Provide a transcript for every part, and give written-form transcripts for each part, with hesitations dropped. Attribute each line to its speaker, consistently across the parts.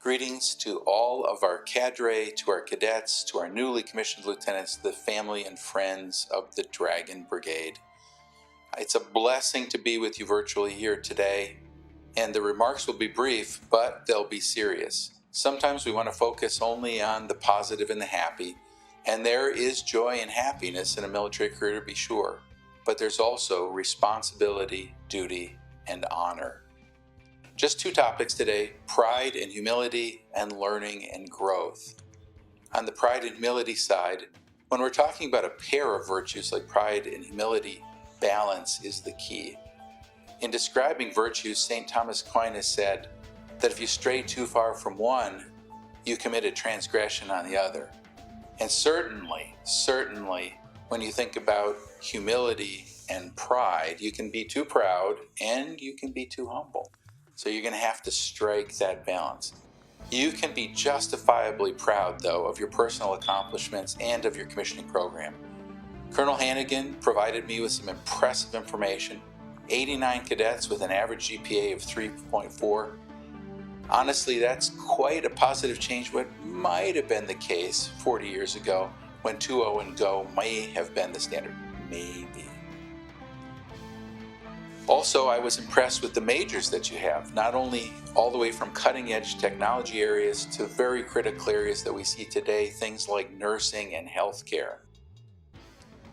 Speaker 1: Greetings to all of our cadre, to our cadets, to our newly commissioned lieutenants, the family and friends of the Dragon Brigade. It's a blessing to be with you virtually here today, and the remarks will be brief, but they'll be serious. Sometimes we want to focus only on the positive and the happy, and there is joy and happiness in a military career to be sure, but there's also responsibility, duty, and honor. Just two topics today: pride and humility, and learning and growth. On the pride and humility side, when we're talking about a pair of virtues like pride and humility, balance is the key. In describing virtues, St. Thomas Aquinas said that if you stray too far from one, you commit a transgression on the other. And certainly, when you think about humility and pride, you can be too proud and you can be too humble. So you're going to have to strike that balance. You can be justifiably proud, though, of your personal accomplishments and of your commissioning program. Colonel Hannigan provided me with some impressive information. 89 cadets with an average GPA of 3.4. Honestly, that's quite a positive change. What might have been the case 40 years ago when 2.0 and go may have been the standard. Maybe. Also, I was impressed with the majors that you have, not only all the way from cutting-edge technology areas to very critical areas that we see today, things like nursing and healthcare.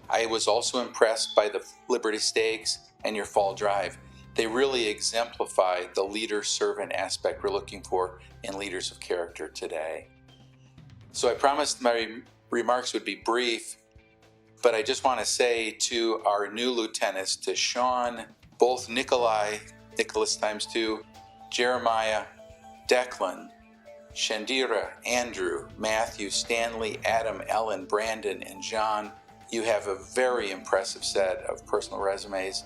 Speaker 1: I was also impressed by the Liberty Stakes and your fall drive. They really exemplify the leader-servant aspect we're looking for in leaders of character today. So I promised my remarks would be brief, but I just want to say to our new lieutenants, to Sean, both Nicholas times two, Jeremiah, Declan, Shandira, Andrew, Matthew, Stanley, Adam, Ellen, Brandon, and John, you have a very impressive set of personal resumes.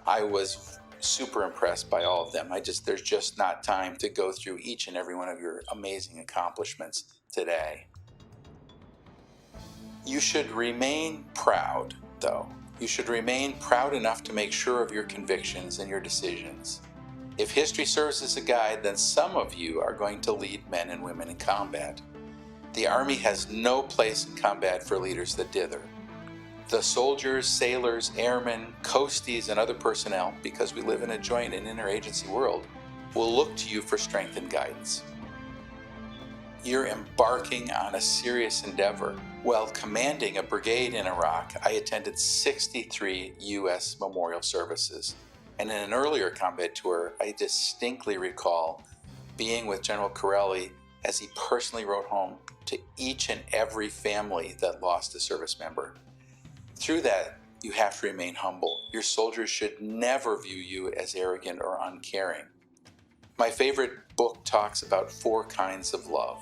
Speaker 1: I was super impressed by all of them. There's just not time to go through each and every one of your amazing accomplishments today. You should remain proud, though. You should remain proud enough to make sure of your convictions and your decisions. If history serves as a guide, then some of you are going to lead men and women in combat. The Army has no place in combat for leaders that dither. The soldiers, sailors, airmen, coasties, and other personnel, because we live in a joint and interagency world, will look to you for strength and guidance. You're embarking on a serious endeavor. While commanding a brigade in Iraq, I attended 63 U.S. memorial services. And in an earlier combat tour, I distinctly recall being with General Corelli as he personally wrote home to each and every family that lost a service member. Through that, you have to remain humble. Your soldiers should never view you as arrogant or uncaring. My favorite book talks about 4 kinds of love: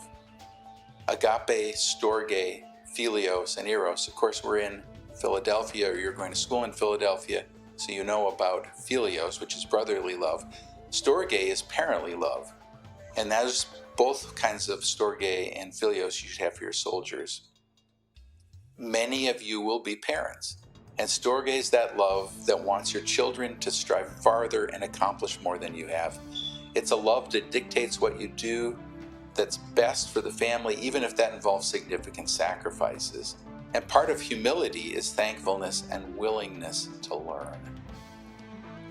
Speaker 1: agape, storge, philios, and eros. Of course, we're in Philadelphia, or you're going to school in Philadelphia, so you know about philios, which is brotherly love. Storge is parently love, and those both kinds of storge and philios you should have for your soldiers. Many of you will be parents, and storge is that love that wants your children to strive farther and accomplish more than you have. It's a love that dictates what you do, that's best for the family, even if that involves significant sacrifices. And part of humility is thankfulness and willingness to learn.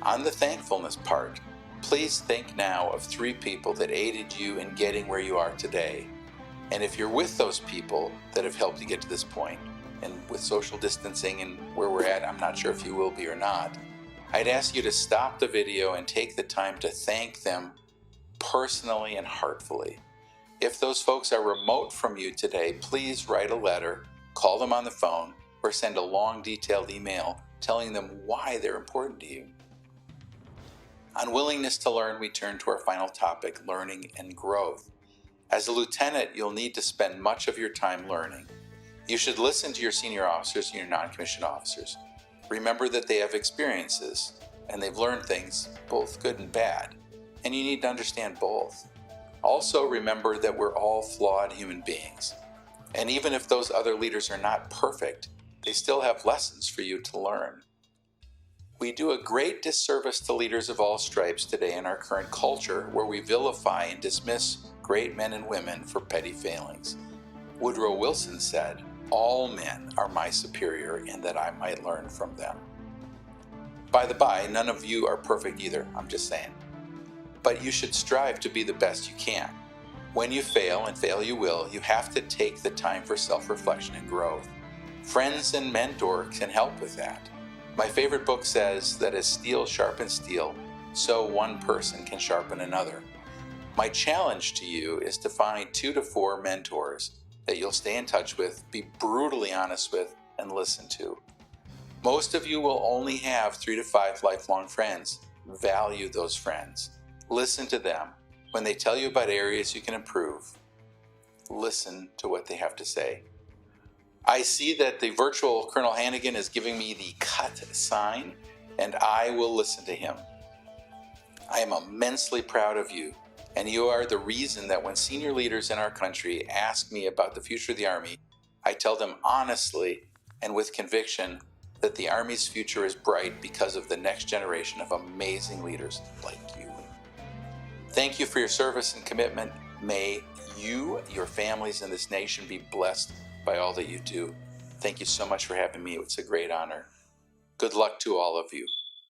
Speaker 1: On the thankfulness part, please think now of 3 people that aided you in getting where you are today. And if you're with those people that have helped you get to this point, and with social distancing and where we're at, I'm not sure if you will be or not, I'd ask you to stop the video and take the time to thank them personally and heartfully. If those folks are remote from you today, please write a letter, call them on the phone, or send a long, detailed email telling them why they're important to you. On willingness to learn, we turn to our final topic, learning and growth. As a lieutenant, you'll need to spend much of your time learning. You should listen to your senior officers and your non-commissioned officers. Remember that they have experiences, and they've learned things, both good and bad, and you need to understand both. Also remember that we're all flawed human beings, and even if those other leaders are not perfect, they still have lessons for you to learn. We do a great disservice to leaders of all stripes today in our current culture, where we vilify and dismiss great men and women for petty failings. Woodrow Wilson said, "All men are my superior in that I might learn from them." By the by, none of you are perfect either, I'm just saying. But you should strive to be the best you can. When you fail, and fail you will, you have to take the time for self-reflection and growth. Friends and mentors can help with that. My favorite book says that as steel sharpens steel, so one person can sharpen another. My challenge to you is to find 2 to 4 mentors that you'll stay in touch with, be brutally honest with, and listen to. Most of you will only have 3 to 5 lifelong friends. Value those friends. Listen to them. When they tell you about areas you can improve, listen to what they have to say. I see that the virtual Colonel Hannigan is giving me the cut sign, and I will listen to him. I am immensely proud of you, and you are the reason that when senior leaders in our country ask me about the future of the Army, I tell them honestly and with conviction that the Army's future is bright because of the next generation of amazing leaders like you. Thank you for your service and commitment. May you, your families, and this nation be blessed by all that you do. Thank you so much for having me. It's a great honor. Good luck to all of you.